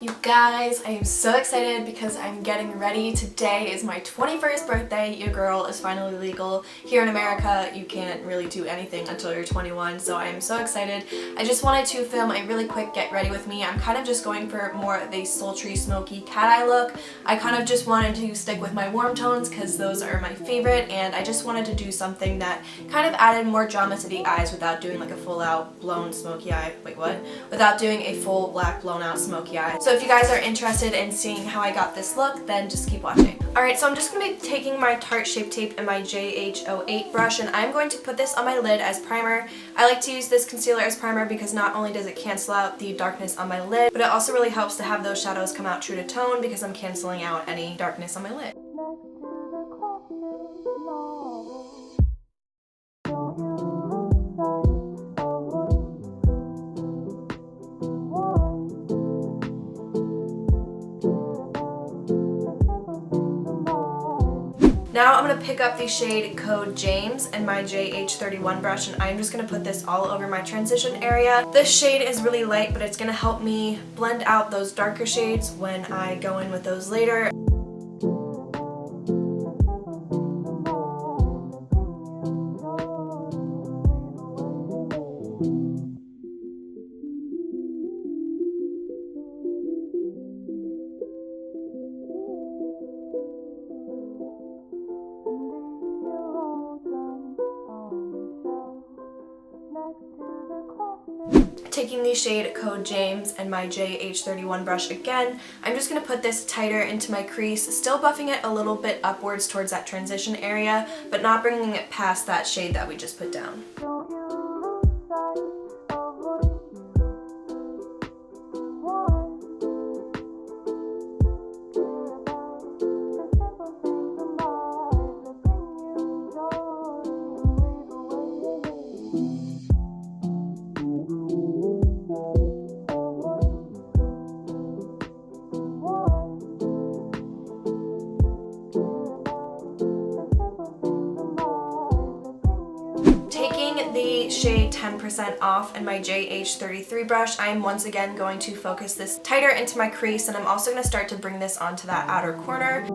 You guys, I am so excited because I'm getting ready. Today is my 21st birthday. Your girl is finally legal. Here in America, you can't really do anything until you're 21, so I am so excited. I just wanted to film a really quick get ready with me. I'm kind of just going for more of a sultry, smoky cat eye look. I kind of just wanted to stick with my warm tones because those are my favorite, and I just wanted to do something that kind of added more drama to the eyes without doing like a full out blown smoky eye. Wait, what? Without doing a full black blown out smoky eye. So if you guys are interested in seeing how I got this look, then just keep watching. Alright, so I'm just going to be taking my Tarte Shape Tape and my JH08 brush, and I'm going to put this on my lid as primer. I like to use this concealer as primer because not only does it cancel out the darkness on my lid, but it also really helps to have those shadows come out true to tone because I'm canceling out any darkness on my lid. Now I'm going to pick up the shade Code James and my JH31 brush, and I'm just going to put this all over my transition area. This shade is really light, but it's going to help me blend out those darker shades when I go in with those later. Taking the shade Code James and my JH31 brush again, I'm just going to put this tighter into my crease, still buffing it a little bit upwards towards that transition area, but not bringing it past that shade that we just put down. Taking the shade 10% Off and my JH33 brush, I am once again going to focus this tighter into my crease, and I'm also going to start to bring this onto that outer corner.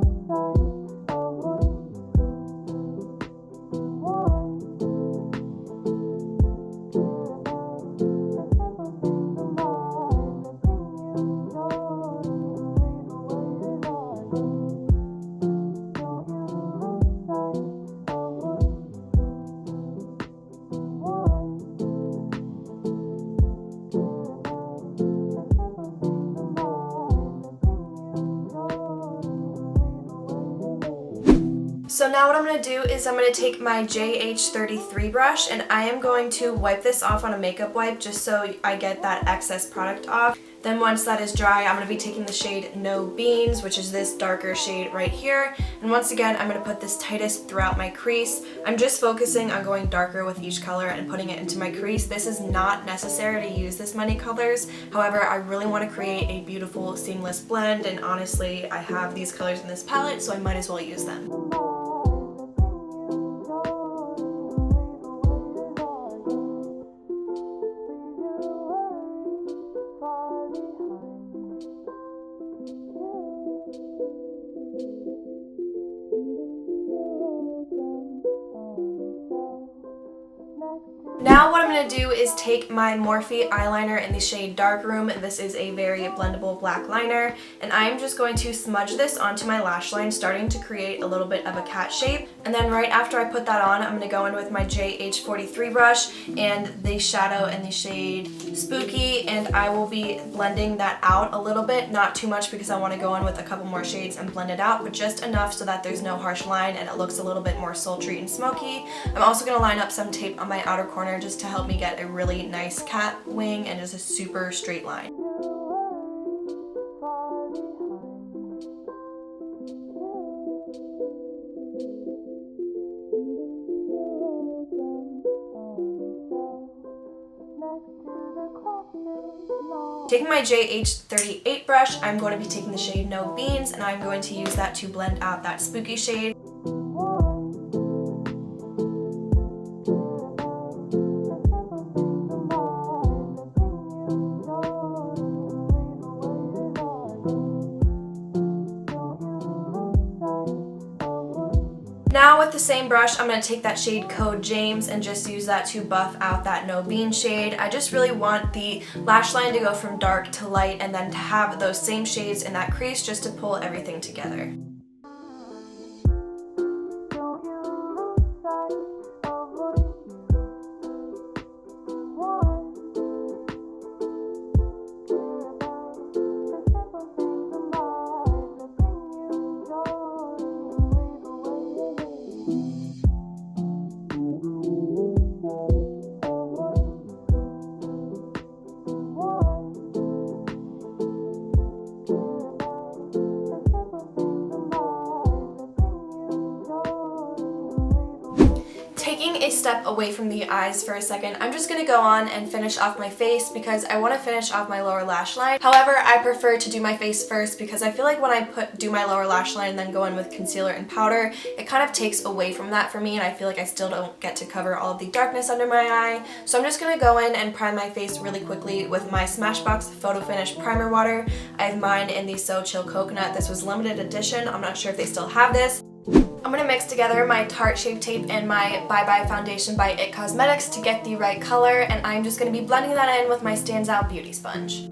So now what I'm going to do is I'm going to take my JH33 brush, and I am going to wipe this off on a makeup wipe just so I get that excess product off. Then once that is dry, I'm going to be taking the shade No Beans, which is this darker shade right here. And once again, I'm going to put this tightest throughout my crease. I'm just focusing on going darker with each color and putting it into my crease. This is not necessary to use this many colors. However, I really want to create a beautiful seamless blend, and honestly, I have these colors in this palette, so I might as well use them. Now what I'm going to do is take my Morphe eyeliner in the shade Dark Room. This is a very blendable black liner, and I'm just going to smudge this onto my lash line, starting to create a little bit of a cat shape. And then right after I put that on, I'm going to go in with my JH43 brush and the shadow in the shade Spooky, and I will be blending that out a little bit, not too much because I want to go in with a couple more shades and blend it out, but just enough so that there's no harsh line and it looks a little bit more sultry and smoky. I'm also going to line up some tape on my outer corner just to help me get a really nice cat wing and just a super straight line. Taking my JH38 brush, I'm going to be taking the shade No Beans, and I'm going to use that to blend out that spooky shade. Now with the same brush, I'm going to take that shade Code James and just use that to buff out that No Bean shade. I just really want the lash line to go from dark to light and then to have those same shades in that crease just to pull everything together. Taking a step away from the eyes for a second, I'm just going to go on and finish off my face because I want to finish off my lower lash line. However, I prefer to do my face first because I feel like when I do my lower lash line and then go in with concealer and powder, it kind of takes away from that for me, and I feel like I still don't get to cover all of the darkness under my eye. So I'm just going to go in and prime my face really quickly with my Smashbox Photo Finish Primer Water. I have mine in the So Chill Coconut. This was limited edition. I'm not sure if they still have this. I'm going to mix together my Tarte Shape Tape and my Bye Bye Foundation by IT Cosmetics to get the right color, and I'm just going to be blending that in with my StansOut Beauty Sponge.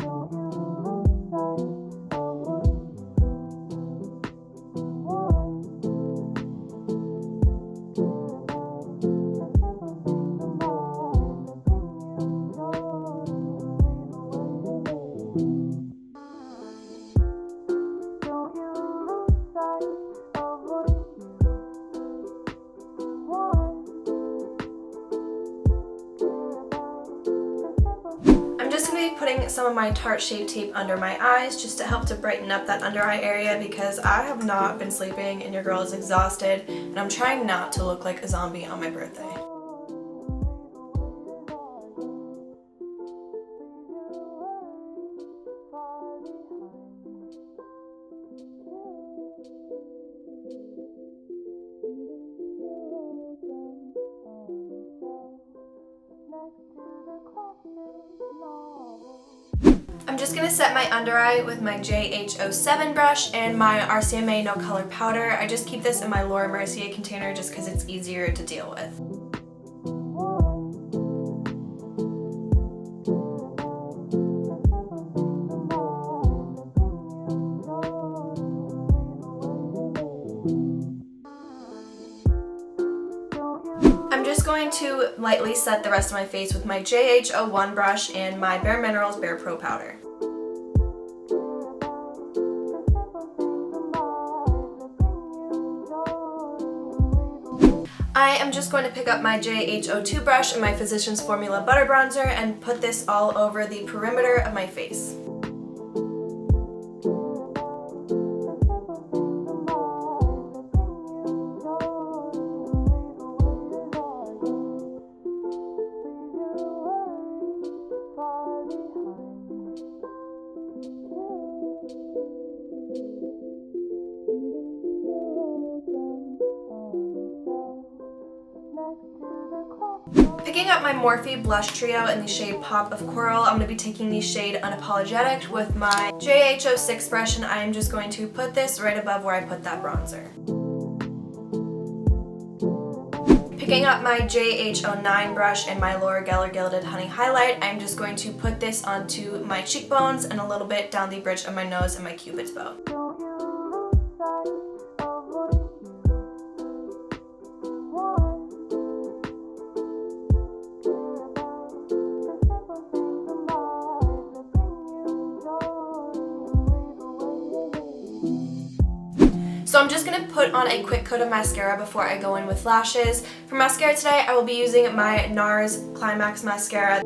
Putting some of my Tarte Shape Tape under my eyes just to help to brighten up that under eye area because I have not been sleeping and your girl is exhausted and I'm trying not to look like a zombie on my birthday. I'm just going to set my under eye with my JH07 brush and my RCMA No Color Powder. I just keep this in my Laura Mercier container just because it's easier to deal with. I'm just going to lightly set the rest of my face with my JH01 brush and my BareMinerals BarePro powder. I am just going to pick up my JH02 brush and my Physicians Formula Butter Bronzer and put this all over the perimeter of my face. Picking up my Morphe Blush Trio in the shade Pop of Coral, I'm going to be taking the shade Unapologetic with my JH06 brush, and I am just going to put this right above where I put that bronzer. Picking up my JH09 brush and my Laura Geller Gilded Honey Highlight, I'm just going to put this onto my cheekbones and a little bit down the bridge of my nose and my cupid's bow. So I'm just going to put on a quick coat of mascara before I go in with lashes. For mascara today, I will be using my Nars Climax mascara.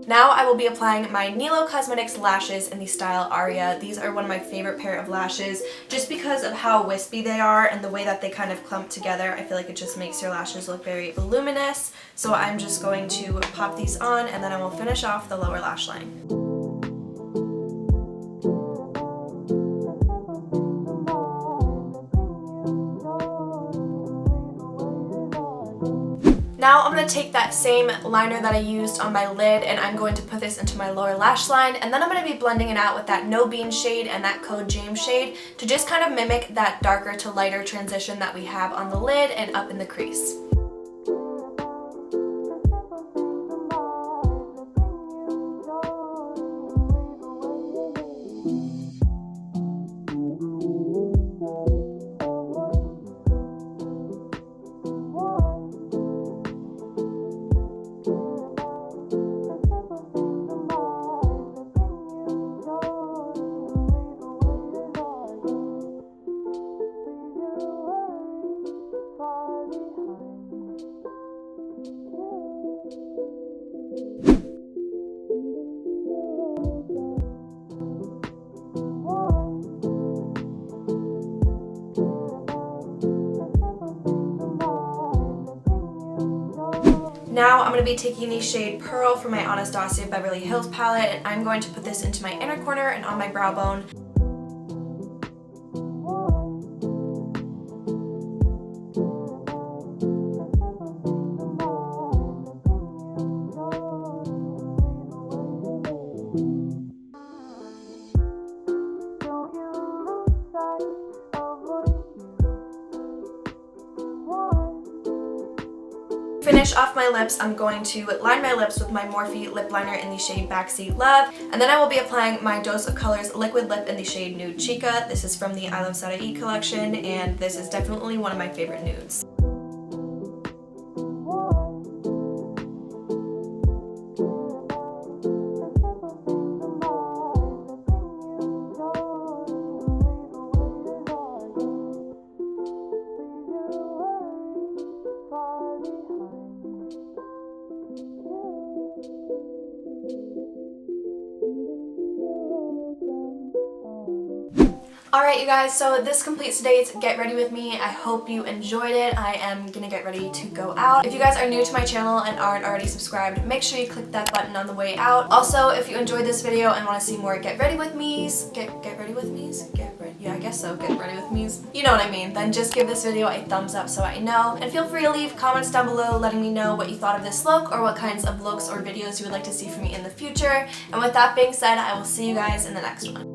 Now I will be applying my Nelo Cosmetics lashes in the style Arya. These are one of my favorite pair of lashes just because of how wispy they are and the way that they kind of clump together. I feel like it just makes your lashes look very voluminous. So I'm just going to pop these on and then I will finish off the lower lash line. Now I'm going to take that same liner that I used on my lid and I'm going to put this into my lower lash line, and then I'm going to be blending it out with that No Bean shade and that Code James shade to just kind of mimic that darker to lighter transition that we have on the lid and up in the crease. Now I'm going to be taking the shade Pearl from my Anastasia Beverly Hills palette, and I'm going to put this into my inner corner and on my brow bone. Finish off my lips, I'm going to line my lips with my Morphe lip liner in the shade Backseat Love, and then I will be applying my Dose of Colors liquid lip in the shade Nude Chica. This is from the I Love Sadae collection, and this is definitely one of my favorite nudes. Alright you guys, so this completes today's Get Ready With Me. I hope you enjoyed it. I am gonna get ready to go out. If you guys are new to my channel and aren't already subscribed, make sure you click that button on the way out. Also, if you enjoyed this video and want to see more Get Ready With Me's, Get Ready With Me's? Yeah, I guess so, Get Ready With Me's. You know what I mean. Then just give this video a thumbs up so I know. And feel free to leave comments down below letting me know what you thought of this look or what kinds of looks or videos you would like to see from me in the future. And with that being said, I will see you guys in the next one.